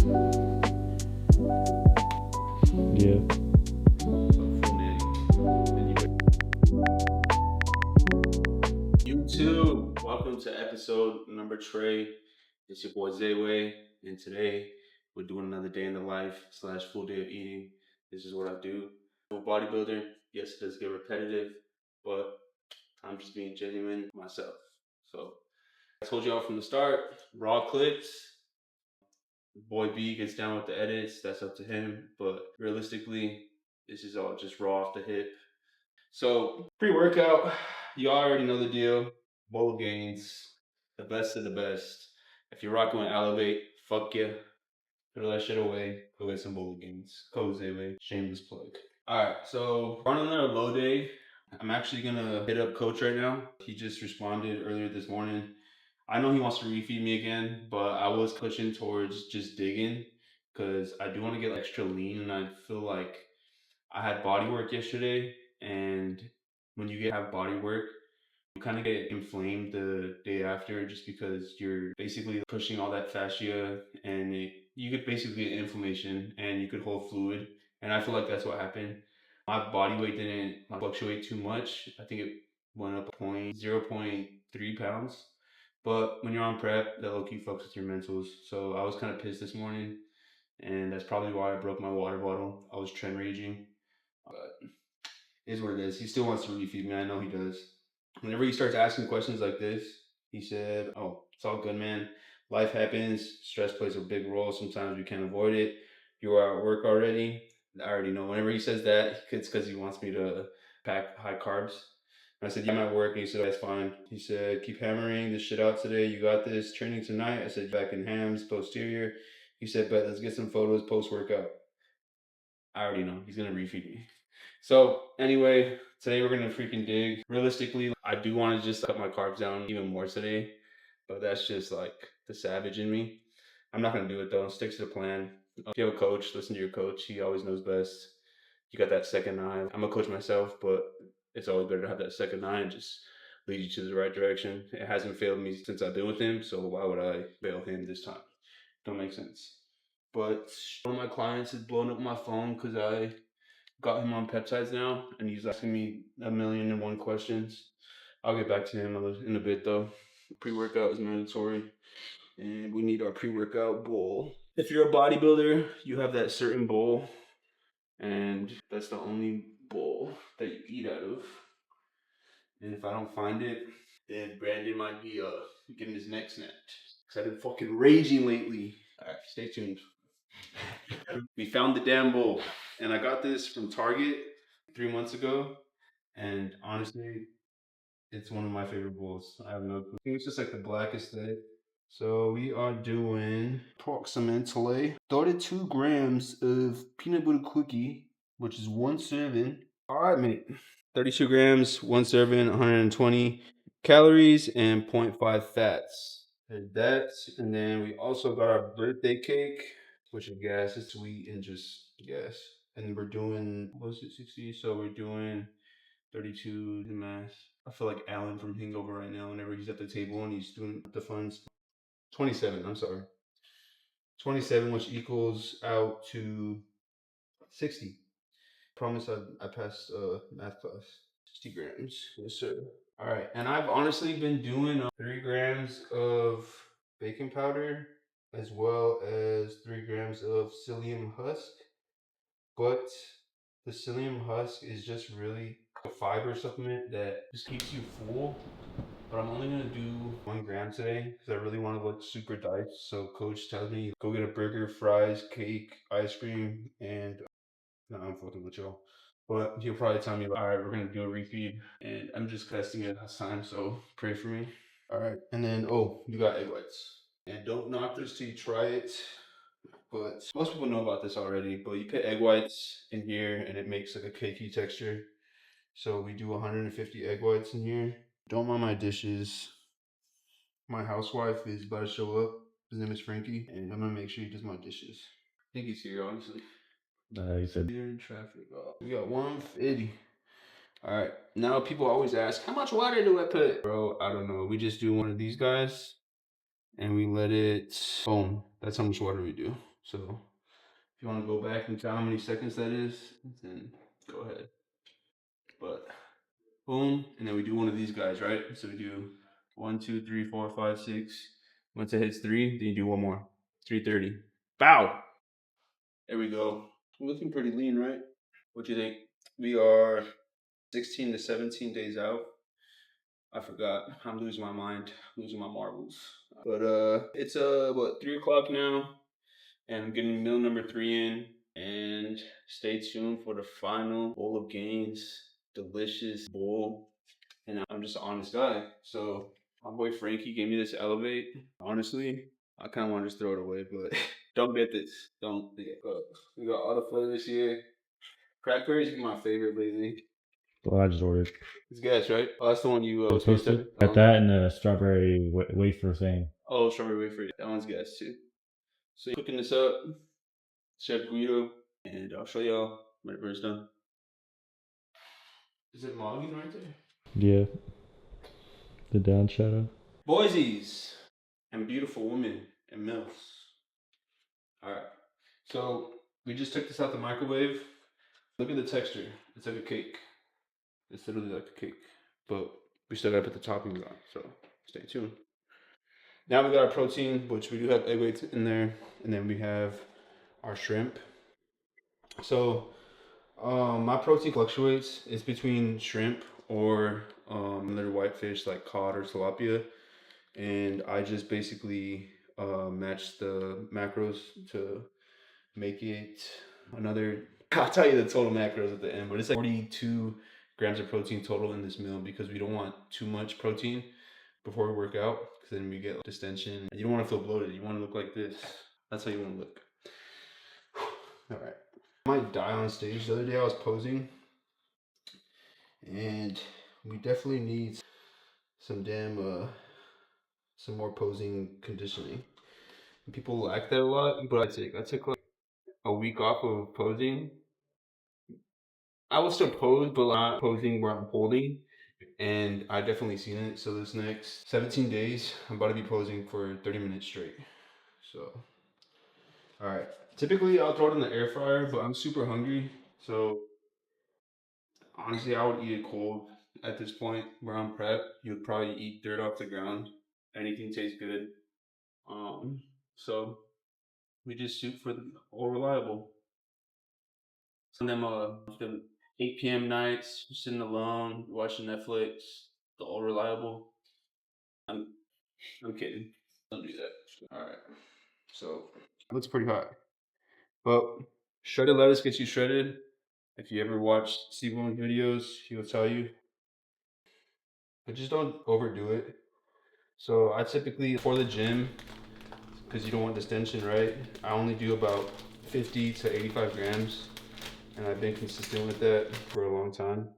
Yeah. YouTube, welcome to episode number 3. It's your boy Zayway, and today we're doing another day in the life / full day of eating. This is what I do. I'm a bodybuilder. Yes, it does get repetitive, but I'm just being genuine myself. So I told y'all from the start, raw clips. Boy B gets down with the edits. That's up to him. But realistically, this is all just raw off the hip. So pre-workout, you already know the deal. Bowl gains, the best of the best. If you're rocking with Elevate, fuck yeah. Throw that shit away. Go get some bowl gains. Code Zayway. Shameless plug. Alright, so we're on another low day. I'm actually gonna hit up Coach right now. He just responded earlier this morning. I know he wants to refeed me again, but I was pushing towards just digging because I do want to get extra lean, and I feel like I had body work yesterday, and when you have body work, you kind of get inflamed the day after just because you're basically pushing all that fascia, and you could basically get inflammation and you could hold fluid. And I feel like that's what happened. My body weight didn't fluctuate too much. I think it went up 0.3 pounds. But when you're on prep, that low-key fucks with your mentals. So I was kind of pissed this morning, and that's probably why I broke my water bottle. I was trend raging. But it is what it is. He still wants to refeed me. I know he does. Whenever he starts asking questions like this, he said, "Oh, it's all good, man. Life happens. Stress plays a big role. Sometimes we can't avoid it. You are at work already." I already know. Whenever he says that, it's because he wants me to pack high carbs. And I said, "Yeah, I'm at work." And he said, "That's fine." He said, "Keep hammering this shit out today. You got this. Training tonight." I said, "Back in hams, posterior." He said, "Bet, let's get some photos post-workout." I already know. He's going to refeed me. So anyway, today we're gonna freaking dig. Realistically, I do want to just cut my carbs down even more today, but that's just like the savage in me. I'm not gonna do it though. Stick to the plan. If you have a coach, listen to your coach. He always knows best. You got that second eye. I'm a coach myself, but it's always better to have that second eye and just lead you to the right direction. It hasn't failed me since I've been with him, so why would I fail him this time? Don't make sense. But one of my clients is blowing up my phone because I got him on peptides now, and he's asking me 1,000,001 questions. I'll get back to him in a bit though. Pre-workout is mandatory, and we need our pre-workout bowl. If you're a bodybuilder, you have that certain bowl, and that's the only bowl that you eat out of. And if I don't find it, then Brandon might be getting his neck snapped. Cause I've been fucking raging lately. Alright, stay tuned. We found the damn bowl, and I got this from Target 3 months ago, and honestly, it's one of my favorite bowls. I have no clue. I think it's just like the blackest thing. So we are doing approximately 32 grams of peanut butter cookie, which is 1 serving. All right, mate. 32 grams, 1 serving, 120 calories, and 0.5 fats. And that, and then we also got our birthday cake, which is gas, it's sweet and just gas. And we're doing, what was it, 60? So we're doing 32 math. I feel like Alan from Hangover right now whenever he's at the table and he's doing the funds. 27, I'm sorry. 27, which equals out to 60. Promise I passed math class. 60 grams. Yes, sir. All right. And I've honestly been doing 3 grams of baking powder as well as 3 grams of psyllium husk. But the psyllium husk is just really a fiber supplement that just keeps you full. But I'm only gonna do 1 gram today because I really want to look super diced. So coach tells me go get a burger, fries, cake, ice cream, and no, I'm fucking with y'all. But he'll probably tell me, all right, we're gonna do a refeed, and I'm just testing it last time. So pray for me. All right, and then you got egg whites, and don't knock this till you try it. But most people know about this already. But you put egg whites in here, and it makes like a cakey texture. So we do 150 egg whites in here. Don't mind my dishes. My housewife is about to show up. His name is Frankie, and I'm gonna make sure he does my dishes. I think he's here, honestly. He said, Here in traffic. Oh, we got 150. All right. Now people always ask, how much water do I put? Bro, I don't know. We just do one of these guys, and we let it. Boom. That's how much water we do. So if you want to go back and count how many seconds that is, then go ahead. But boom, and then we do one of these guys, right? So we do 1, 2, 3, 4, 5, 6. Once it hits 3, then you do one more. 330. Bow! There we go. We're looking pretty lean, right? What do you think? We are 16 to 17 days out. I forgot. I'm losing my mind, losing my marbles. But it's what, 3 o'clock now, and I'm getting meal number 3 in. And stay tuned for the final bowl of gains. Delicious bowl. And I'm just an honest guy. So my boy Frankie gave me this Elevate. Honestly, I kind of want to just throw it away, but don't get this. Don't. But we got all the flavors here. Crackberries are my favorite lately. Well, I just ordered. It's gas, right? Oh, that's the one you Toasted. Got that and the strawberry wafer thing. Oh, strawberry wafer. That one's gas too. So cooking this up, Chef Guido, and I'll show y'all whenever it's done. Is it logging right there? Yeah. The down shadow. Boysies and beautiful women and MILFs. Alright. So we just took this out the microwave. Look at the texture. It's like a cake. It's literally like a cake. But we still gotta put the toppings on, so stay tuned. Now we got our protein, which we do have egg whites in there, and then we have our shrimp. So my protein fluctuates. It's between shrimp or another whitefish like cod or tilapia, and I just basically match the macros to make it another. I'll tell you the total macros at the end, but it's like 42 grams of protein total in this meal because we don't want too much protein before we work out, because then we get distension. You don't want to feel bloated. You want to look like this. That's how you want to look. All right. I might die on stage. The other day I was posing, and we definitely need some some more posing conditioning. And people lack that a lot, but I took like a week off of posing. I will still pose, but not posing where I'm holding. And I definitely seen it. So this next 17 days, I'm about to be posing for 30 minutes straight. So, all right. Typically, I'll throw it in the air fryer, but I'm super hungry. So, honestly, I would eat it cold at this point where I'm prepped. You would probably eat dirt off the ground. Anything tastes good. So we just shoot for the all reliable. Some of them the 8 p.m. nights, sitting alone, watching Netflix, the all reliable. I'm kidding. Don't do that. All right. So it looks pretty hot. But shredded lettuce gets you shredded. If you ever watched Seaborn videos, he will tell you. But just don't overdo it. So I typically, for the gym, because you don't want distension, right? I only do about 50 to 85 grams. And I've been consistent with that for a long time.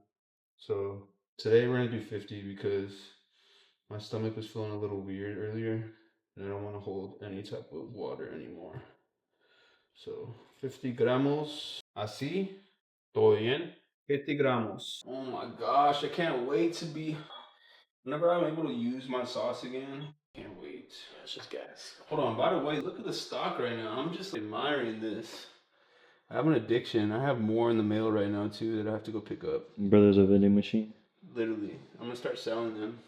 So today we're gonna do 50 because my stomach was feeling a little weird earlier, and I don't want to hold any type of water anymore. So 50 gramos. Así. Todo bien? 50 gramos. Oh my gosh, I can't wait to be. Whenever I'm able to use my sauce again, can't wait. It's just gas. Hold on, by the way, look at the stock right now. I'm just admiring this. I have an addiction. I have more in the mail right now too that I have to go pick up. Brothers a vending machine. Literally, I'm gonna start selling them.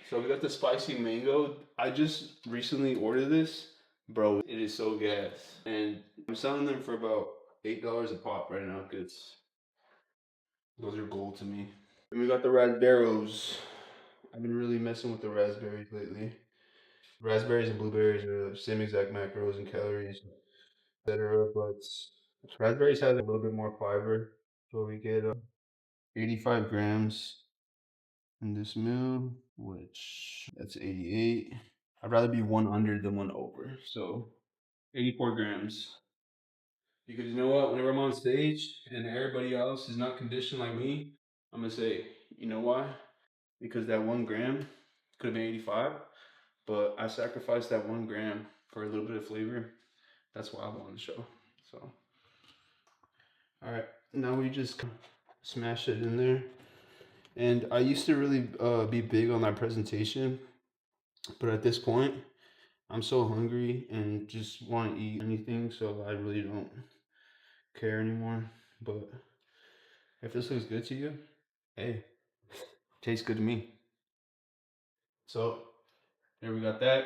So we got the spicy mango. I just recently ordered this. Bro, it is so gas. And I'm selling them for about $8 a pop right now because those are gold to me. And we got the raspberries. I've been really messing with the raspberries lately. Raspberries and blueberries are the same exact macros and calories, etc. But raspberries has a little bit more fiber. So we get 85 grams in this meal, which that's 88. I'd rather be one under than one over. So 84 grams. Because you know what? Whenever I'm on stage and everybody else is not conditioned like me, I'm going to say, you know why? Because that 1 gram could have been 85, but I sacrificed that 1 gram for a little bit of flavor. That's why I won the show. So, all right. Now we just smash it in there. And I used to really be big on my presentation, but at this point, I'm so hungry and just want to eat anything, so I really don't care anymore. But if this looks good to you, hey, tastes good to me. So there we got that.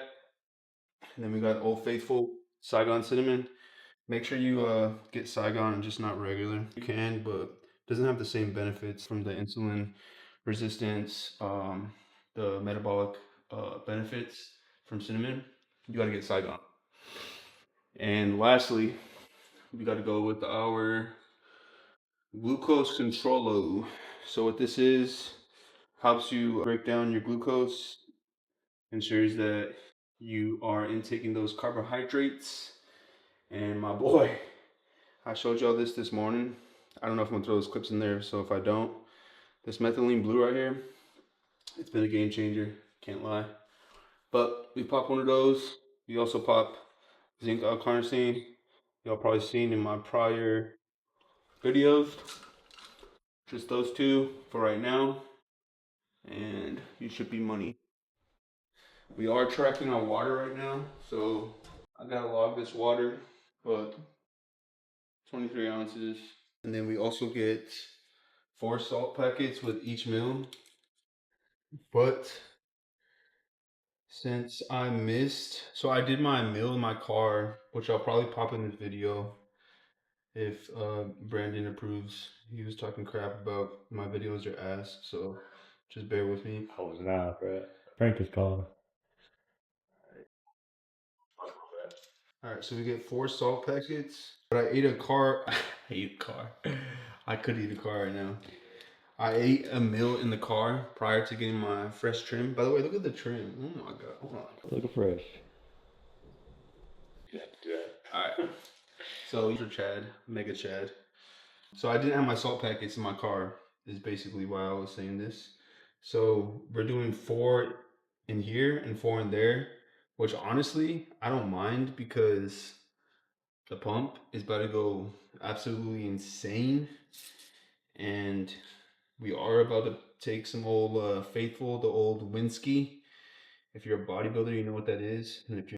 And then we got Old Faithful Saigon cinnamon. Make sure you get Saigon and just not regular. You can, but it doesn't have the same benefits from the insulin resistance, the metabolic benefits from cinnamon. You gotta get Saigon. And lastly, we gotta go with our glucose controlo. So what this is, helps you break down your glucose, ensures that you are intaking those carbohydrates. And my boy, I showed y'all this morning. I don't know if I'm gonna throw those clips in there, so if I don't, this methylene blue right here, it's been a game changer, can't lie. But we pop one of those. We also pop zinc L-carnosine. Y'all probably seen in my prior videos. Just those two for right now, and you should be money. We are tracking our water right now, so I gotta log this water, but 23 ounces. And then we also get 4 salt packets with each meal. But since I missed, so I did my meal in my car, which I'll probably pop in this video if Brandon approves. He was talking crap about my videos are ass, so just bear with me. I was not, bro. Frank is calling. All right, so we get 4 salt packets. But I ate a car. I ate a car. I could eat a car right now. I ate a meal in the car prior to getting my fresh trim. By the way, look at the trim. Oh my god. Hold on. Looking fresh. Yeah, do that. All right. So for Chad, Mega Chad. So I didn't have my salt packets in my car. Is basically why I was saying this. So we're doing 4 in here and 4 in there, which honestly I don't mind because the pump is about to go absolutely insane, and we are about to take some old Faithful, the old Winsky. If you're a bodybuilder, you know what that is. And if you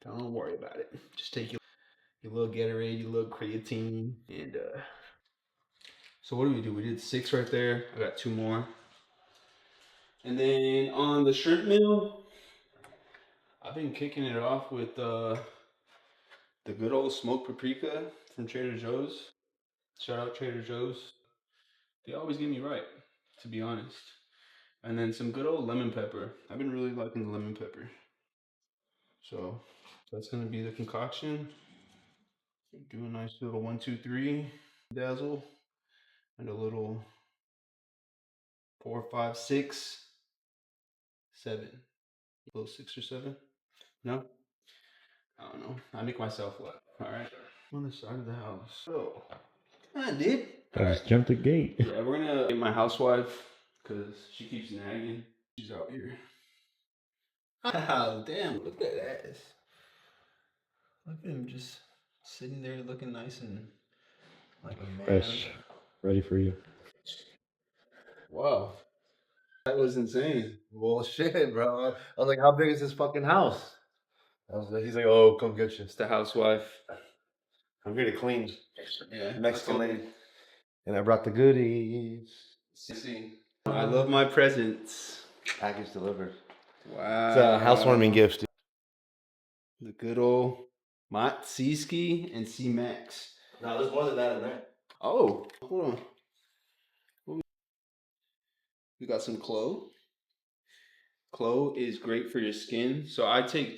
don't worry about it, just take your little Gatorade, your little creatine, and so what do? We did 6 right there. I got 2 more. And then on the shrimp meal, I've been kicking it off with the good old smoked paprika from Trader Joe's. Shout out Trader Joe's. They always get me right, to be honest. And then some good old lemon pepper. I've been really liking the lemon pepper. So that's gonna be the concoction. Do a nice little 1, 2, 3 dazzle, and a little 4, 5, 6, 7. A little 6 or 7. No, I don't know. I make myself laugh. All right. On the side of the house. So, I did. I just jumped the gate. Yeah, we're gonna get my housewife because she keeps nagging. She's out here. Oh, damn, look at that ass. Look at him just sitting there looking nice and like a man. Fresh. Ready for you. Wow. That was insane. Well, shit, bro. I was like, how big is this fucking house? I was like, he's like, oh, come get you. It's the housewife. I'm here to clean. Yeah. Mexican lady. And I brought the goodies. See. I love my presents. Package delivered. Wow. It's a housewarming gift. The good old Mott C-Ski and C-Max. No, there's more than that in there. Oh, hold on. We got some Clo. Clo is great for your skin. So I take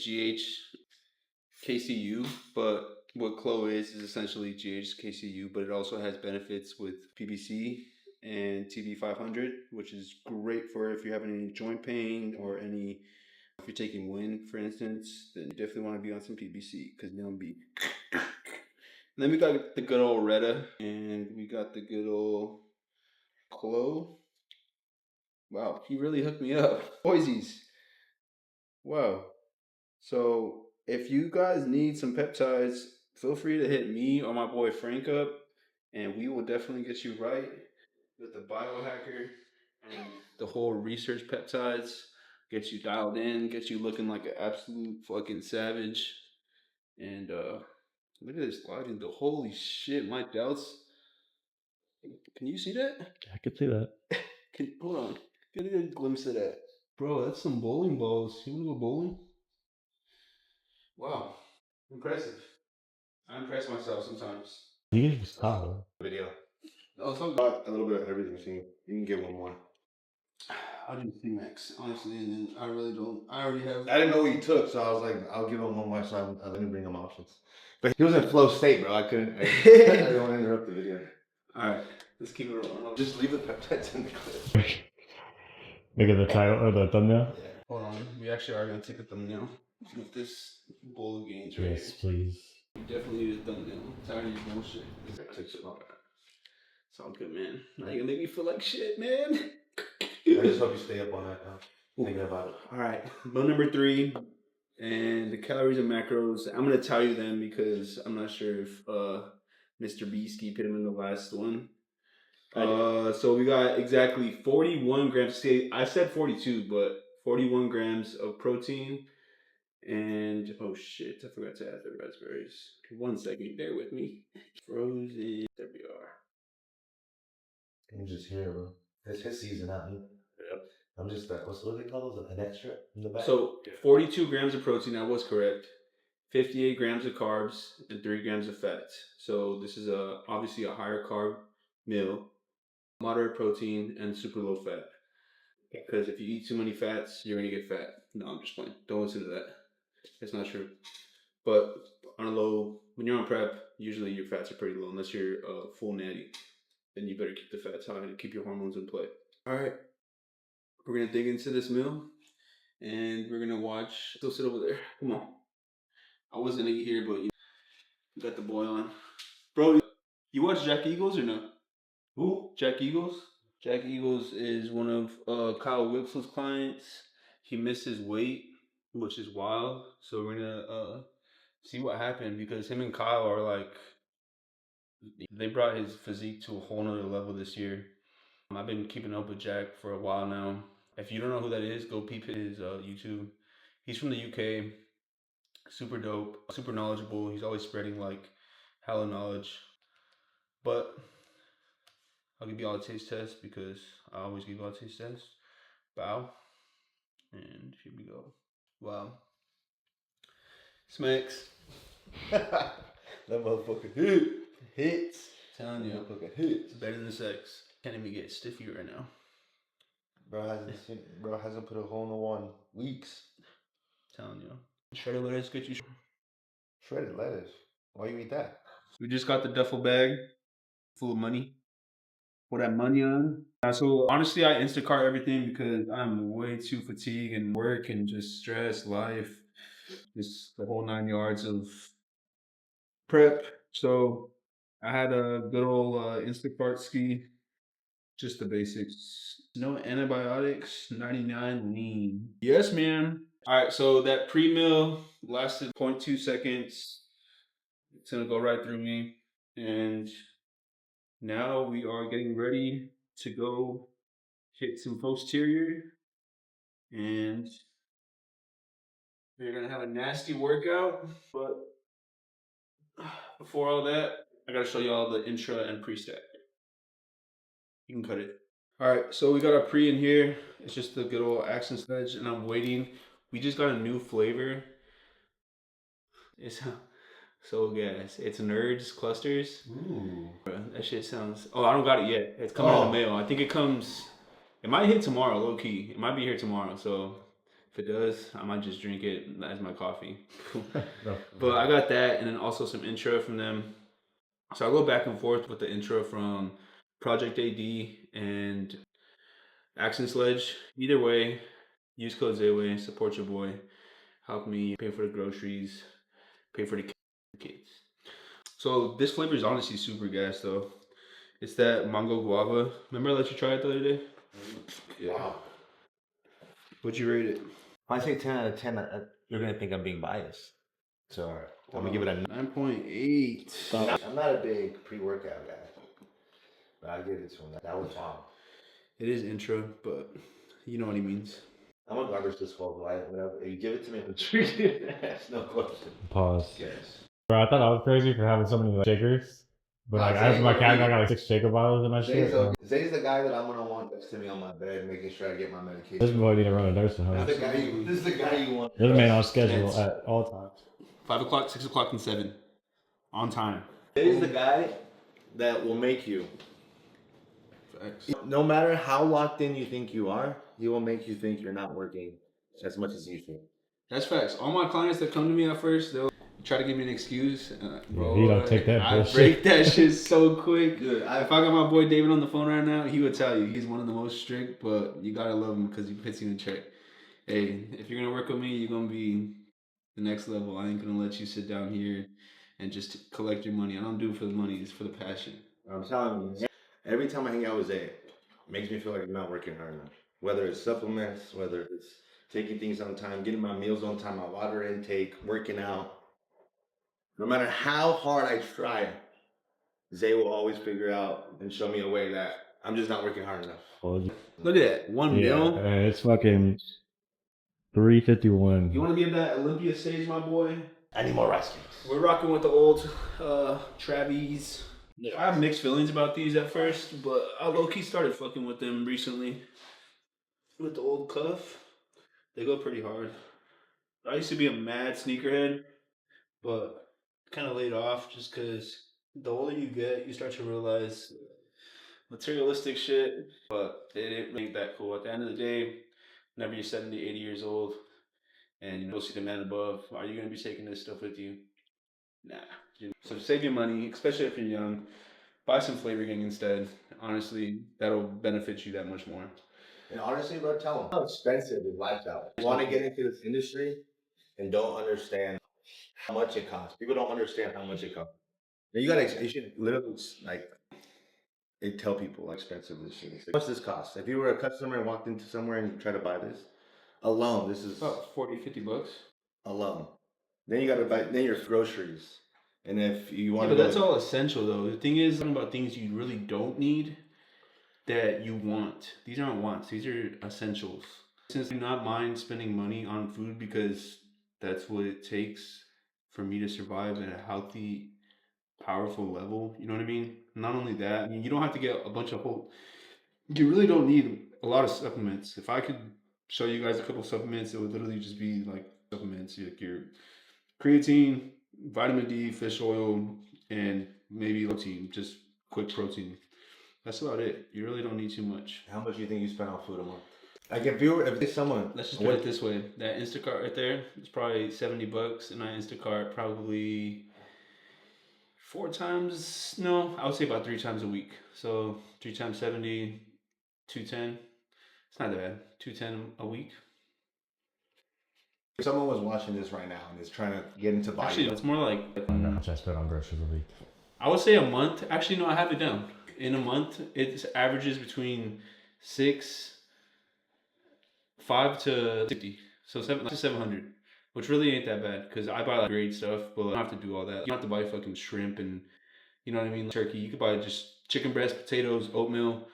GHKCU, but what Clo is essentially GHKCU, but it also has benefits with PBC and TB500, which is great for if you're having any joint pain or any, if you're taking wind, for instance, then you definitely want to be on some PBC because you'll be. And then we got the good old Retta, and we got the good old Clo. Wow, he really hooked me up. Boise's. Wow. So if you guys need some peptides, feel free to hit me or my boy Frank up, and we will definitely get you right with the biohacker and the whole research peptides. Gets you dialed in, gets you looking like an absolute fucking savage. And look at this lighting though. Holy shit, my delts. Can you see that? I could see that. Hold on. Get a glimpse of that. Bro, that's some bowling balls. You wanna go bowling? Wow. Impressive. I impress myself sometimes. You can just talk. Video. Oh, so Got a little bit of everything, so you can get one more. I'll do the C-Max, honestly, and then I really don't. I already have. I didn't know what you took, so I was like, I'll give him one more, so I didn't bring him options. But he was in flow state, bro. I couldn't. I didn't want to interrupt the video. Alright, let's keep it rolling. I'll Just leave the peptides in the clip. Make it the title or the thumbnail? Yeah. Hold on, we actually are gonna take a thumbnail with this bowl of gains right Yes, please. here. We definitely need a thumbnail. I'm tired of your bullshit. It's all good, man. Now you're gonna make me feel like shit, man. I just hope you stay up on that now. Thinking about it. Alright, meal number 3. And the calories and macros, I'm gonna tell you them because I'm not sure if Mr. Beastie put him in the last one. So we got exactly 41 grams. See, I said 42, but 41 grams of protein. And oh shit, I forgot to add the raspberries. 1 second, bear with me. Frozen. There we are. I'm just here, bro. It's his season out. Yep. I'm just what do they call those? An extra in the back. So 42 grams of protein. I was correct. 58 grams of carbs and 3 grams of fats. So this is obviously a higher carb meal, moderate protein, and super low fat. Because if you eat too many fats, you're gonna get fat. No, I'm just playing. Don't listen to that. It's not true. But on a low, when you're on prep, usually your fats are pretty low unless you're full natty. Then you better keep the fats high to keep your hormones in play. All right, we're gonna dig into this meal, and we're gonna watch. Still sit over there. Come on. I was gonna eat here, but you got the boy on. Bro, you watch Jack Eagles or no? Who? Jack Eagles? Jack Eagles is one of Kyle Whipsell's clients. He missed his weight, which is wild. So we're gonna see what happened because him and Kyle are like, they brought his physique to a whole nother level this year. I've been keeping up with Jack for a while now. If you don't know who that is, go peep his YouTube. He's from the UK. Super dope, super knowledgeable. He's always spreading like hella knowledge. But I'll give you all a taste test because I always give you all a taste test. Bow. And here we go. Wow. Smacks. That motherfucker hits. Telling you. Motherfucker hits. Better than sex. Can't even get stiffy right now. Bro hasn't put a hole in the wall in weeks. Telling you. Shredded lettuce get you. Shredded lettuce. Why you eat that? We just got the duffel bag full of money. Put that money on. So honestly, I Instacart everything because I'm way too fatigued and work and just stress, life, just the whole 9 yards of prep. So I had a good old Instacart ski, just the basics. No antibiotics, 99 lean. Yes, man. All right, so that pre-meal lasted 0.2 seconds. It's gonna go right through me. And now we are getting ready to go hit some posterior. And we're gonna have a nasty workout. But before all that, I gotta show you all the intra and pre-stack. You can cut it. All right, so we got our pre in here. It's just the good old AXEANDSLEDGE, and I'm waiting. We just got a new flavor. It's so guys, it's Nerds Clusters. Ooh. That shit sounds. Oh, I don't got it yet. It's coming in the mail. I think it comes. It might hit tomorrow, low key. It might be here tomorrow. So if it does, I might just drink it as my coffee. No. But I got that, and then also some intro from them. So I go back and forth with the intro from Project AD and AXEANDSLEDGE. Either way, use code Zayway, support your boy, help me pay for the groceries, pay for the kids. So this flavor is honestly super gas though. It's that mango guava. Remember I let you try it the other day? Yeah. Wow. What'd you rate it? If I say 10 out of 10, you're going to think I'm being biased. So I'm going to give it a 9.8. I'm not a big pre-workout guy. But I'll give it to him. That was bomb. It is intro, but you know what he means. I'm a garbage disposal. Whatever you give it to me, I'm treat it. That's no question. Pause. Yes. Bro, I thought I was crazy for having so many like, shakers. But like, I have my cat, I got like 6 shaker bottles in my shit. Zay's the guy that I'm gonna want next to me on my bed, making sure I get my medication. This boy need to run a nursing home. This is the guy you want. This man on schedule at all times. 5 o'clock, 6 o'clock, and 7. On time. Zay's the guy that will make you. Facts. No matter how locked in you think you are, he will make you think you're not working as much as you think. That's facts. All my clients that come to me at first, they'll try to give me an excuse. Bro, he don't take that bullshit. I break that shit so quick. Dude, if I got my boy David on the phone right now, he would tell you he's one of the most strict, but you gotta love him because he puts you in check. Hey, if you're gonna work with me, you're gonna be the next level. I ain't gonna let you sit down here and just collect your money. I don't do it for the money, it's for the passion. I'm telling you, every time I hang out with Zay, it makes me feel like I'm not working hard enough. Whether it's supplements, whether it's taking things on time, getting my meals on time, my water intake, working out. No matter how hard I try, Zay will always figure out and show me a way that I'm just not working hard enough. Look at that, 1 mil. It's fucking 351. You want to be in that Olympia stage, my boy? I need more rice cakes. We're rocking with the old Travis. I have mixed feelings about these at first, but I low-key started fucking with them recently. With the old cuff, they go pretty hard. I used to be a mad sneakerhead, but kind of laid off just because the older you get, you start to realize materialistic shit, but it ain't that cool. At the end of the day, whenever you're 70, 80 years old, and you see the man above, are you going to be taking this stuff with you? Nah. So save your money, especially if you're young. Buy some Flavor Gang instead. Honestly, that'll benefit you that much more. And honestly, bro, tell them how expensive is lifestyle. You want to get into this industry and don't understand how much it costs. People don't understand how much it costs. You should literally they tell people how expensive this shit is. How much this costs? If you were a customer and walked into somewhere and you try to buy this alone, this is about 40, 50 bucks alone. Then you got to buy your groceries. And if you want but that's all essential though. The thing is, talking about things you really don't need that you want. These aren't wants, these are essentials. Since I do not mind spending money on food because that's what it takes for me to survive at a healthy, powerful level. You know what I mean? Not only that, I mean, you don't have to get a bunch of you really don't need a lot of supplements. If I could show you guys a couple supplements, it would literally just be like supplements, like your creatine, vitamin D, fish oil, and maybe protein, just quick protein. That's about it. You really don't need too much. How much do you think you spend on food a month? Like if someone, let's just put it this way: that Instacart right there, it's probably 70 bucks, and that Instacart probably 4 times. No, I would say about 3 times a week. So 3 times 70, 210. It's not that bad. 210 a week. If someone was watching this right now and is trying to get into bodybuilding, actually, it's more like how much I spent on groceries a week. I would say a month. Actually, no, I have it down. In a month, it averages between 5 to 60, so 700, which really ain't that bad because I buy like great stuff, but I don't have to do all that. You don't have to buy fucking shrimp and you know what I mean, turkey. You could buy just chicken breast, potatoes, oatmeal,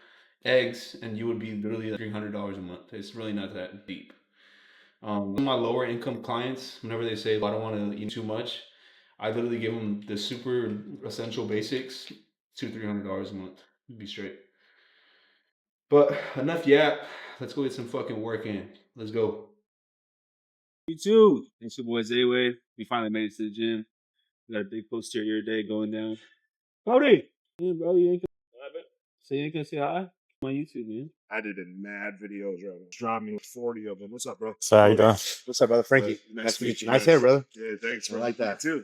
eggs, and you would be literally like $300 a month. It's really not that deep. My lower income clients, whenever they say, well, I don't want to eat too much, I literally give them the super essential basics, $200-300 a month. You'd be straight. But enough yap. Let's go get some fucking work in. Let's go. You too. It's your boy Zayway. We finally made it to the gym. We got a big posterior day going down. Howdy. Yeah, bro, you ain't gonna. So you ain't gonna say hi? On YouTube, man. I did mad videos, bro. Drop me 40 of them. What's up, bro? So how you doing? What's up, brother Frankie? Nice to meet you. Nice hair, brother. Yeah, thanks, bro. I like that too.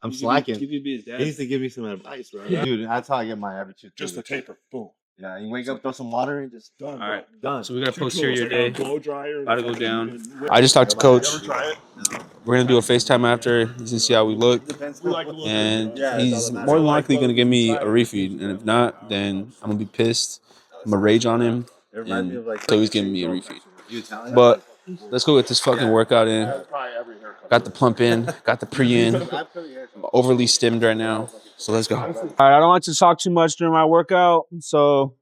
I'm slacking. Give you a bit, Dad. He needs to give me some advice, bro. Dude, that's how I get my average. Just a taper. Boom. Yeah, you wake up, throw some water in, just done. All right. Done. So we got a posterior day. Blow dryer. About to go down. I just talked to Coach. We're gonna do a FaceTime after. You can see how we look. And he's more than likely gonna give me a refeed. And if not, then I'm gonna be pissed. I'm gonna rage on him. And so he's giving me a refeed. But let's go get this fucking workout in. Got the plump in, got the pre in. I'm overly stimmed right now. So let's go. All right, I don't like to talk too much during my workout. So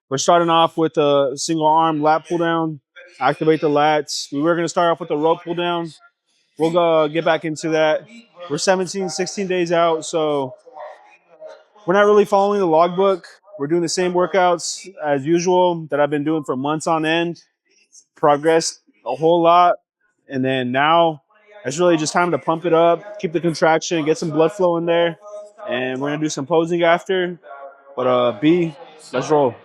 we're starting off with a single arm lat pull down. activate the lats. We were gonna start off with the rope pull down. We'll go get back into that. We're 17, 16 days out, so we're not really following the logbook. We're doing the same workouts as usual that I've been doing for months on end. Progressed a whole lot. And then now it's really just time to pump it up, keep the contraction, get some blood flow in there. And we're gonna do some posing after. But B, let's roll.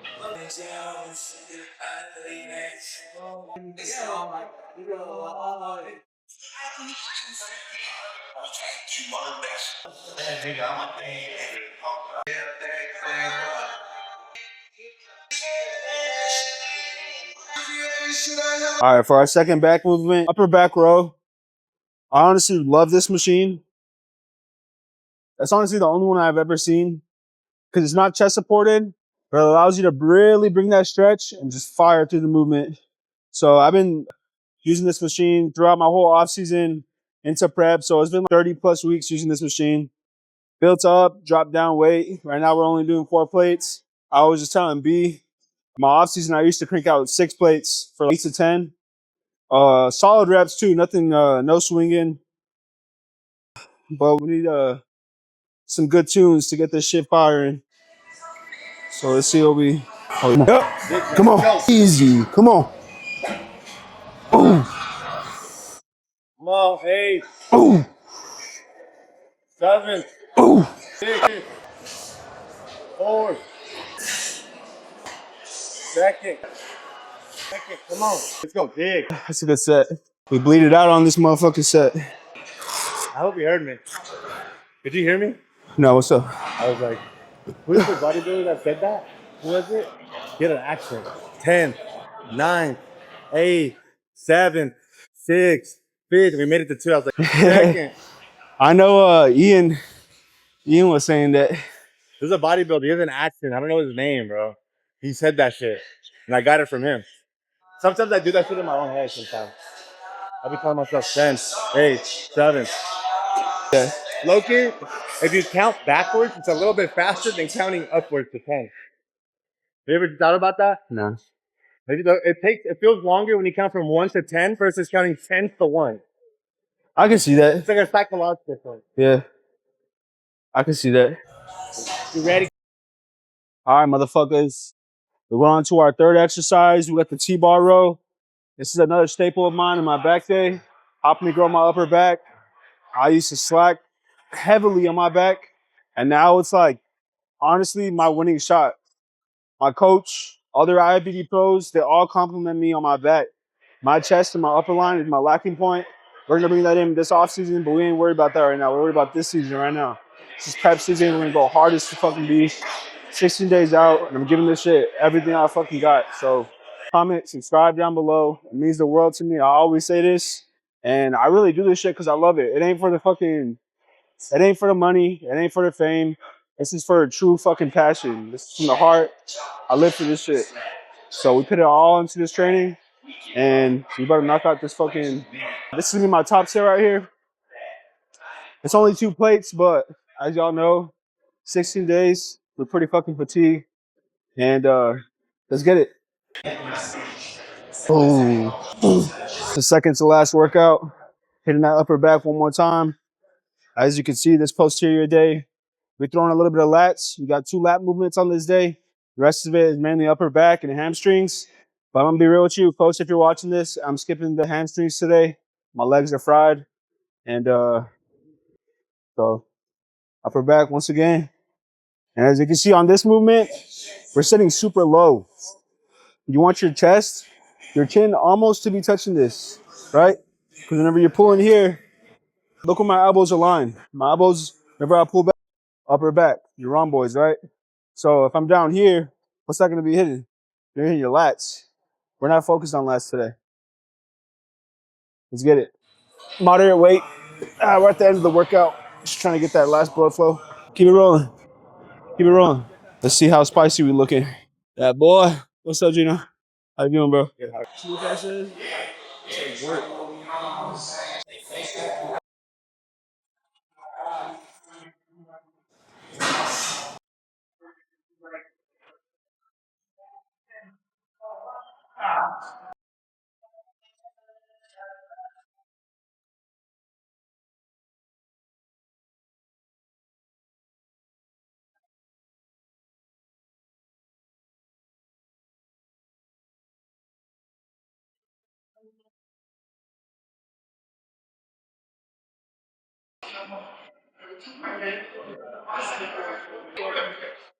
All right, for our second back movement, upper back row. I honestly love this machine. That's honestly the only one I've ever seen because it's not chest supported, but it allows you to really bring that stretch and just fire through the movement. So I've been using this machine throughout my whole off season into prep. So it's been like 30 plus weeks using this machine. Built up, dropped down weight. Right now we're only doing 4 plates. I was just telling B, my off season I used to crank out 6 plates for 8 to 10. Solid reps too, nothing, no swinging. But we need some good tunes to get this shit firing. So let's see what we. Oh, yep. Come on, easy. Come on. Boom. Come on, 8, Boom. 7, Boom. 6, 4, second. Come on, let's go, dig. That's a good set. We bleed it out on this motherfucking set. I hope you heard me. Did you hear me? No, what's up? I was like, who's the bodybuilder that said that? Who was it? Get an accent. 10, 9, 8, 7, 6, 5. We made it to 2. I was like, second. I know Ian was saying that. There's a bodybuilder. He has an accent. I don't know his name, bro. He said that shit. And I got it from him. Sometimes I do that shit in my own head sometimes. I'll be telling myself 10, 8, 7. Yeah. Loki, if you count backwards, it's a little bit faster than counting upwards to 10. Have you ever thought about that? No. It feels longer when you count from 1 to 10 versus counting 10 to 1. I can see that. It's like a psychological thing. Yeah. I can see that. You ready? All right, motherfuckers. We went on to our third exercise. We got the T-bar row. This is another staple of mine in my back day. Helping me grow my upper back. I used to slack heavily on my back. And now it's like, honestly, my winning shot. My coach, other IFBB pros, they all compliment me on my back. My chest and my upper line is my lacking point. We're gonna bring that in this offseason, but we ain't worried about that right now. We're worried about this season right now. This is prep season. We're gonna go hard as to fucking be. 16 days out, and I'm giving this shit everything I fucking got. So comment, subscribe down below. It means the world to me. I always say this, and I really do this shit because I love it. It ain't for the money. It ain't for the fame. This is for a true fucking passion. This is from the heart. I live for this shit. So we put it all into this training, and we better knock out this fucking. This is gonna be my top set right here. It's only 2 plates, but as y'all know, 16 days. We're pretty fucking fatigued, and let's get it. Oh, the second to last workout. Hitting that upper back one more time. As you can see, this posterior day, we're throwing a little bit of lats. We got 2 lat movements on this day. The rest of it is mainly upper back and hamstrings. But I'm gonna be real with you, folks. If you're watching this, I'm skipping the hamstrings today. My legs are fried, and so upper back once again. And as you can see on this movement, we're sitting super low. You want your chest, your chin almost to be touching this, right? Because whenever you're pulling here, look where my elbows align. My elbows, whenever I pull back, upper back, your rhomboids, right? So if I'm down here, what's that going to be hitting? You're hitting your lats. We're not focused on lats today. Let's get it. Moderate weight. We're at the end of the workout. Just trying to get that last blood flow. Keep it rolling. Keep it rolling. Let's see how spicy we looking. That boy. What's up, Gino? How you doing, bro?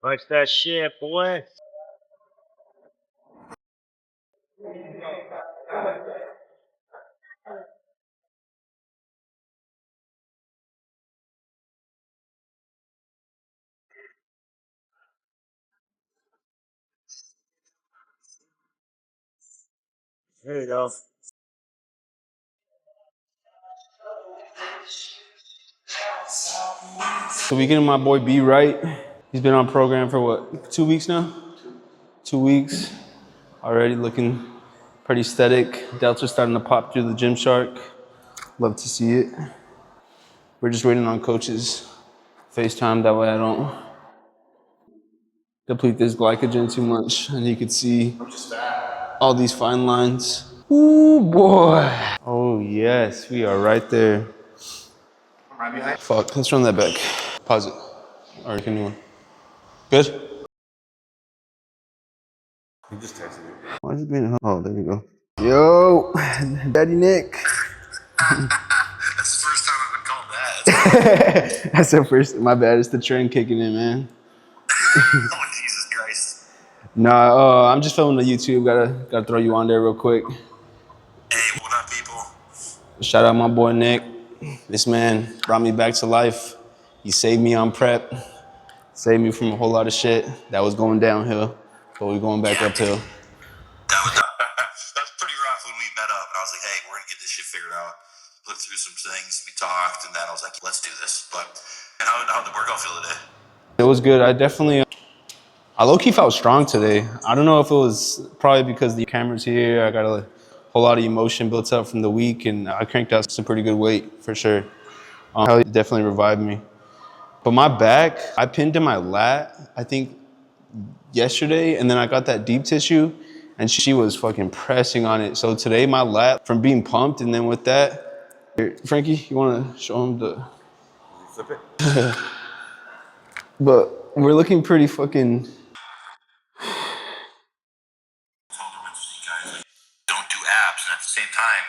Watch that shit, boy. There you go. So we getting my boy B right. He's been on program for what, 2 weeks now? 2 weeks. Already looking pretty aesthetic. Delta's starting to pop through the Gymshark. Love to see it. We're just waiting on coaches FaceTime, that way I don't deplete this glycogen too much and you can see all these fine lines. Ooh, boy. Oh yes, we are right there. Fuck, let's run that back. Pause it. Or can you? Good? He just texted me. Why is it being, oh, there you go. Yo, Daddy Nick. That's the first time I've been called that. That's the first, my bad, it's the trend kicking in, man. Oh, Jesus Christ. Nah, I'm just filming the YouTube, gotta throw you on there real quick. Hey, what up, people? Shout out my boy Nick. This man brought me back to life. He saved me on prep. Saved me from a whole lot of shit that was going downhill, but we're going back uphill. That was pretty rough when we met up, and I was like, hey, we're gonna get this shit figured out. Looked through some things, we talked, and then I was like, let's do this. But how'd the workout feel today? It was good. I low-key felt strong today. I don't know if it was probably because the camera's here. I got a whole lot of emotion built up from the week, and I cranked out some pretty good weight for sure. It definitely revived me. But my back, I pinned in my lat, I think yesterday, and then I got that deep tissue, and she was fucking pressing on it. So today my lat, from being pumped, and then with that, here, Frankie, you wanna show him the... Flip it. But we're looking pretty fucking... Don't do abs, and at the same time,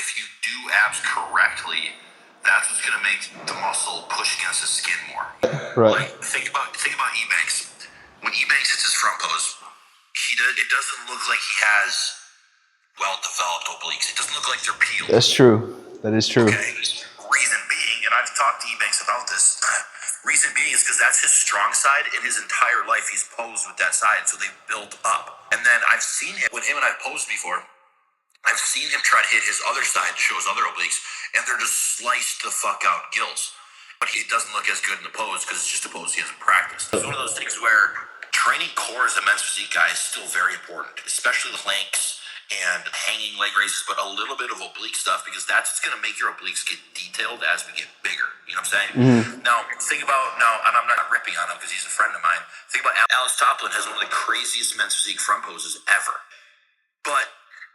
if you do abs correctly, that's what's gonna make the muscle push against the skin more. Right. Like think about Ebanks. When Ebanks hits his front pose, it doesn't look like he has well-developed obliques. It doesn't look like they're peeled. That's true. That is true. Okay. Reason being, and I've talked to Ebanks about this. Reason being is because that's his strong side. In his entire life, he's posed with that side, so they built up. And then I've seen him when him and I posed before. I've seen him try to hit his other side to show his other obliques, and they're just sliced the fuck out gills. But he doesn't look as good in the pose because it's just a pose he hasn't practiced. It's one of those things where training core as a men's physique guy is still very important, especially the planks and hanging leg raises, but a little bit of oblique stuff because that's what's going to make your obliques get detailed as we get bigger. You know what I'm saying? Now, think about, and I'm not ripping on him because he's a friend of mine. Think about Alex Toplin has one of the craziest men's physique front poses ever. But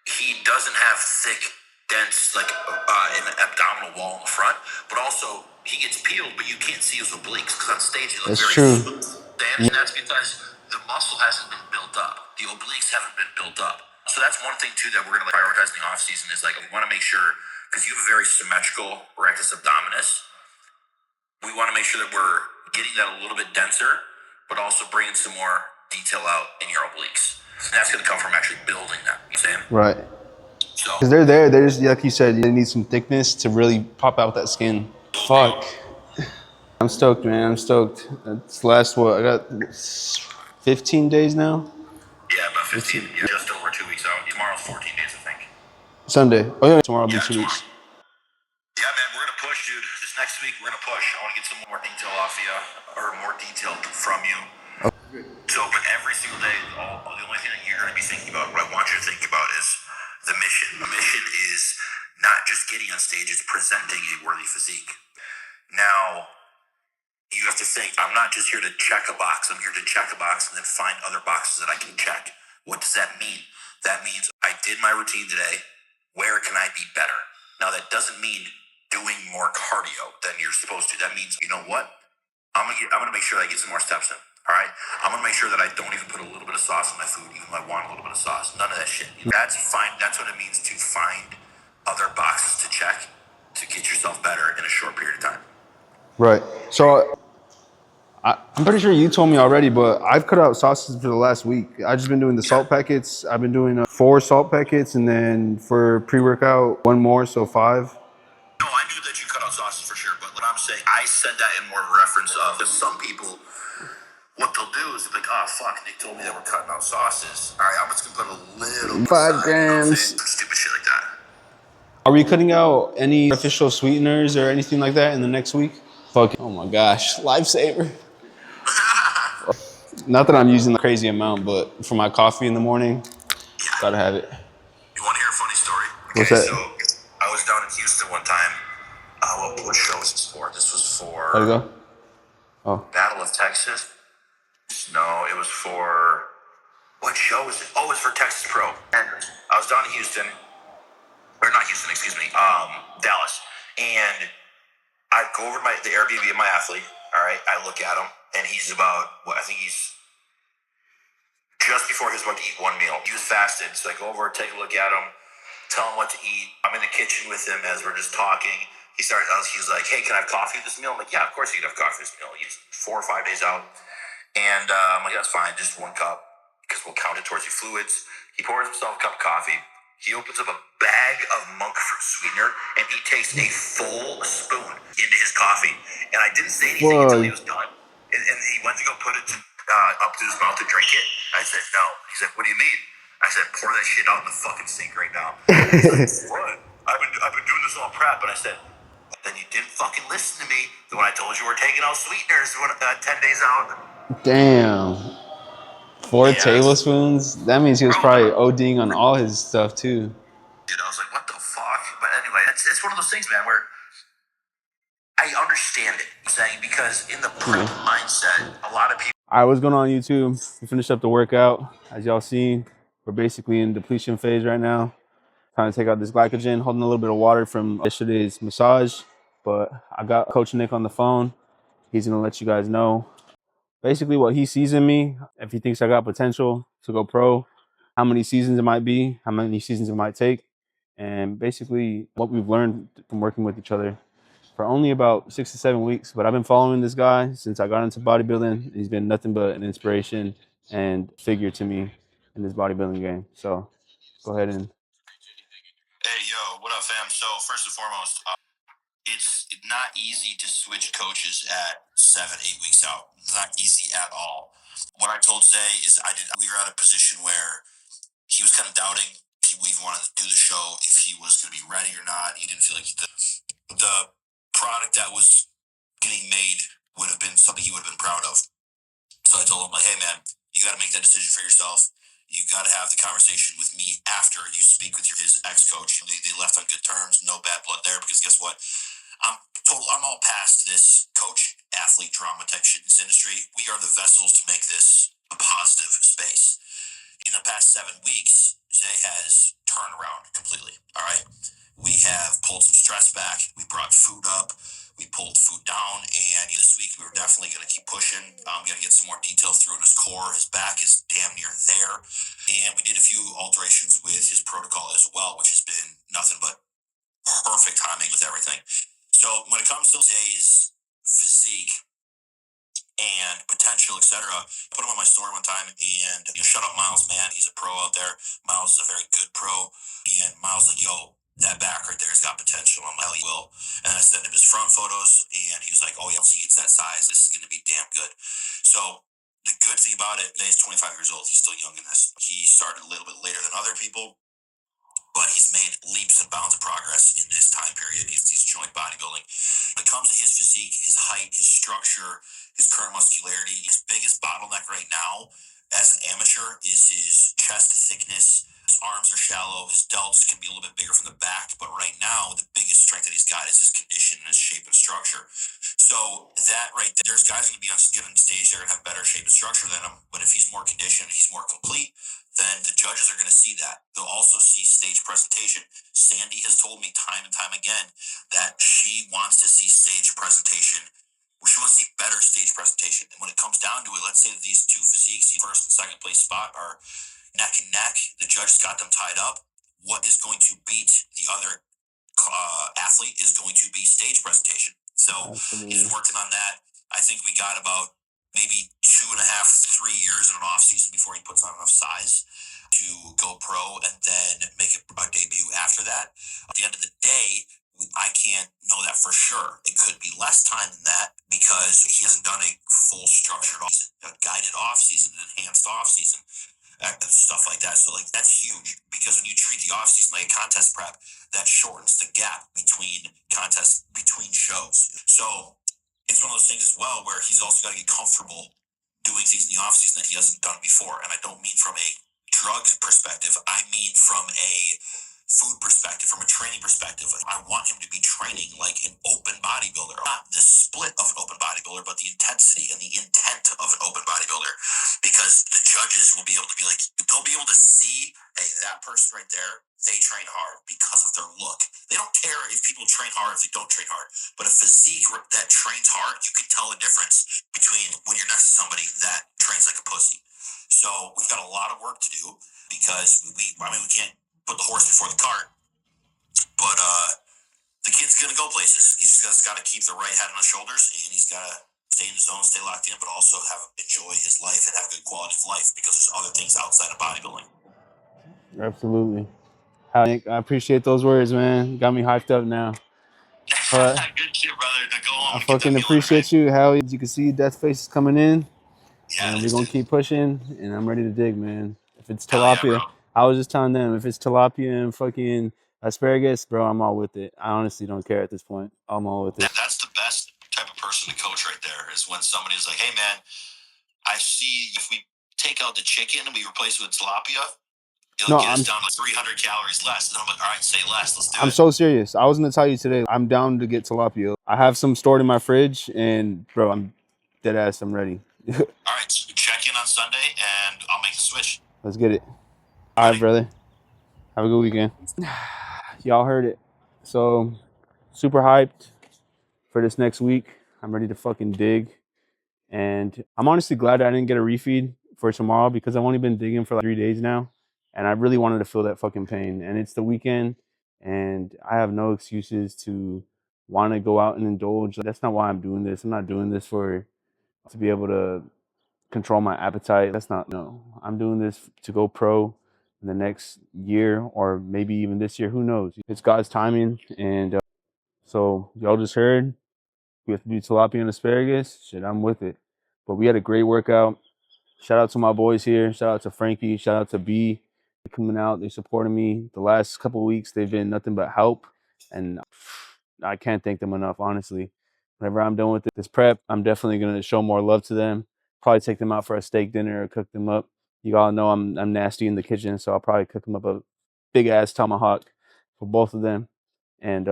he doesn't have thick, dense, like an abdominal wall in the front, but also he gets peeled, but you can't see his obliques because on stage he looks very smooth. And that's because the muscle hasn't been built up. The obliques haven't been built up. So that's one thing too that we're going to prioritize in the off season is like we want to make sure, because you have a very symmetrical rectus abdominis, we want to make sure that we're getting that a little bit denser, but also bringing some more detail out in your obliques. And that's going to come from actually building them. You know what I'm saying? Right. So, Because they're there, there's, like you said, they need some thickness to really pop out that skin. Fuck. I'm stoked, man. I'm stoked. It's last, what, I got 15 days now? yeah, about 15. Yeah, just over 2 weeks out. Tomorrow's 14 days, I think. Sunday. Oh, yeah, tomorrow will be 2 tomorrow. weeks. Yeah, man, we're going to push, dude. This next week, we're going to push. I want to get some more detail off you, or more detail from you. So, but every single day, the only thing that you're going to be thinking about, what I want you to think about is the mission. The mission is not just getting on stage, it's presenting a worthy physique. Now, you have to think, I'm not just here to check a box. I'm here to check a box and then find other boxes that I can check. What does that mean? That means I did my routine today. Where can I be better? Now, that doesn't mean doing more cardio than you're supposed to. That means, you know what? I'm gonna make sure that I get some more steps in. All right? I'm gonna make sure that I don't even put a little bit of sauce in my food, even though I want a little bit of sauce. None of that shit. That's fine. That's what it means to find other boxes to check to get yourself better in a short period of time. Right. So I'm pretty sure you told me already, but I've cut out sauces for the last week. I've just been doing the salt packets. I've been doing 4 salt packets, and then for pre-workout, 1 more, so 5. No, I knew that you cut out sauces for sure, but what I'm saying, I said that in more reference of, because some people, what they'll do is they'll be like, oh, fuck, Nick told me that we're cutting out sauces. All right, I'm just going to put a little 5 grams. Stupid shit like that. Are we cutting out any artificial sweeteners or anything like that in the next week? Fuck. Oh my gosh, lifesaver. Not that I'm using a crazy amount, but for my coffee in the morning, gotta have it. You want to hear a funny story? What's that? So I was down in Houston one time. What show was this for? This was for How'd it go? Oh. Battle of Texas. No, it was for, what show was it? Oh, it was for Texas Pro. I was down in Houston, or not Houston, excuse me, Dallas. And I go over to the Airbnb of my athlete. All right, I look at him, and he's about, I think he's just before he was about to eat 1 meal. He was fasted, so I go over, take a look at him, tell him what to eat. I'm in the kitchen with him as we're just talking. He was like, hey, can I have coffee with this meal? I'm like, yeah, of course you can have coffee with this meal. He's 4 or 5 days out. And I'm like, that's fine, just 1 cup, because we'll count it towards your fluids. He pours himself a cup of coffee. He opens up a bag of monk fruit sweetener, and he takes a full spoon into his coffee. And I didn't say anything until he was done. And he went to go put it up to his mouth to drink it. I said, no. He's like, what do you mean? I said, pour that shit out in the fucking sink right now. He's like, what? I've been doing this all prep. And I said, then you didn't fucking listen to me when I told you we're taking out sweeteners 10 days out. Damn. 4 tablespoons? That means he was probably ODing on all his stuff too. Dude, I was like, what the fuck? But anyway, it's one of those things, man, where I understand it. I'm saying, because in the prep mindset, a lot of people. All right, what's going on YouTube? We finished up the workout. As y'all seen, we're basically in depletion phase right now. Trying to take out this glycogen, holding a little bit of water from yesterday's massage. But I got Coach Nick on the phone. He's gonna let you guys know basically what he sees in me, if he thinks I got potential to go pro, how many seasons it might be, how many seasons it might take, and basically what we've learned from working with each other for only about 6 to 7 weeks. But I've been following this guy since I got into bodybuilding. He's been nothing but an inspiration and figure to me in this bodybuilding game. So go ahead and. Hey, yo, what up, fam? So first and foremost, it's not easy to switch coaches at 7, 8 weeks out. It's not easy at all. What I told Zay is we were at a position where he was kind of doubting if he even wanted to do the show, if he was going to be ready or not. He didn't feel like the product that was getting made would have been something he would have been proud of. So I told him, like, hey, man, you got to make that decision for yourself. You got to have the conversation with me after you speak with his ex-coach. They left on good terms, no bad blood there, because guess what? I'm all past this coach-athlete drama type shit in this industry. We are the vessels to make this a positive space. In the past 7 weeks, Zay has turned around completely. All right. We have pulled some stress back. We brought food up. We pulled food down. And this week, we were definitely going to keep pushing. We got to get some more detail through in his core. His back is damn near there. And we did a few alterations with his protocol as well, which has been nothing but perfect timing with everything. So when it comes to Zay's physique and potential, etc., I put him on my story one time, and shout out Miles, man. He's a pro out there. Miles is a very good pro. And Miles like, yo, that back right there has got potential. I'm like, hell, he will. And I sent him his front photos, and he was like, oh, yeah, once he gets that size, this is going to be damn good. So the good thing about it, Zay's 25 years old. He's still young in this. He started a little bit later than other people, but he's made leaps and bounds of progress in this time period. He's joint bodybuilding. When it comes to his physique, his height, his structure, his current muscularity, his biggest bottleneck right now as an amateur is his chest thickness. His arms are shallow. His delts can be a little bit bigger from the back. But right now, the biggest strength that he's got is his condition and his shape and structure. So that right there, there's guys going to be on given stage there and have better shape and structure than him. But if he's more conditioned, he's more complete, then the judges are going to see that. They'll also see stage presentation. Sandy has told me time and time again that she wants to see stage presentation. She wants to see better stage presentation. And when it comes down to it, let's say that these two physiques, the first and second place spot, are neck and neck. The judges got them tied up. What is going to beat the other athlete is going to be stage presentation. So he's working on that. I think we got about maybe 2.5, 3 years in an off season before he puts on enough size to go pro and then make a debut after that. At the end of the day, I can't know that for sure. It could be less time than that because he hasn't done a full structured off season, a guided off season, an enhanced off season, stuff like that. So like that's huge because when you treat the off season like a contest prep, that shortens the gap between contests, between shows. So it's one of those things as well where he's also got to get comfortable doing things in the off season that he hasn't done before. And I don't mean from a drug perspective. I mean from a food perspective, from a training perspective. I want him to be training like an open bodybuilder, not the split of an open bodybuilder, but the intensity and the intent of an open bodybuilder, because the judges will be able to be like, they'll be able to see, hey, that person right there, they train hard because of their look. They don't care if people train hard, if they don't train hard, but a physique that trains hard, you can tell the difference between when you're next to somebody that trains like a pussy. So we've got a lot of work to do because we can't put the horse before the cart, but the kid's gonna go places. He's just got to keep the right head on his shoulders, and he's got to stay in the zone, stay locked in, but also enjoy his life and have a good quality of life because there's other things outside of bodybuilding. Absolutely. Nick, I appreciate those words, man. Got me hyped up now. But good shit, brother. Now go home I and get that fucking meal in, appreciate you. How you can see, Death Face is coming in. Yeah, And we're gonna keep pushing, and I'm ready to dig, man. If it's Hell yeah, tilapia, bro. I was just telling them, if it's tilapia and fucking asparagus, bro, I'm all with it. I honestly don't care at this point. I'm all with it. That's the best type of person to coach right there, is when somebody's like, hey, man, I see if we take out the chicken and we replace it with tilapia, it'll get us down to 300 calories less. And I'm like, all right, say less. Let's do it. I'm so serious. I was gonna tell you today, I'm down to get tilapia. I have some stored in my fridge, and bro, I'm dead ass. I'm ready. All right, so check in on Sunday, and I'll make the switch. Let's get it. All right, brother. Have a good weekend. Y'all heard it. So, super hyped for this next week. I'm ready to fucking dig. And I'm honestly glad I didn't get a refeed for tomorrow because I've only been digging for like 3 days now. And I really wanted to feel that fucking pain. And it's the weekend, and I have no excuses to want to go out and indulge. That's not why I'm doing this. I'm not doing this to be able to control my appetite. That's not, no. I'm doing this to go pro in the next year or maybe even this year. Who knows? It's God's timing. And so y'all just heard we have to do tilapia and asparagus. Shit, I'm with it. But we had a great workout. Shout out to my boys here. Shout out to Frankie. Shout out to B. They're coming out. They supported me. The last couple of weeks, they've been nothing but help. And I can't thank them enough, honestly. Whenever I'm done with this prep, I'm definitely going to show more love to them. Probably take them out for a steak dinner or cook them up. You all know I'm nasty in the kitchen, so I'll probably cook them up a big-ass tomahawk for both of them. And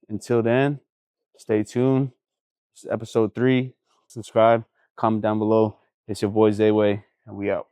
until then, stay tuned. It's episode 3. Subscribe, comment down below. It's your boy Zayway, and we out.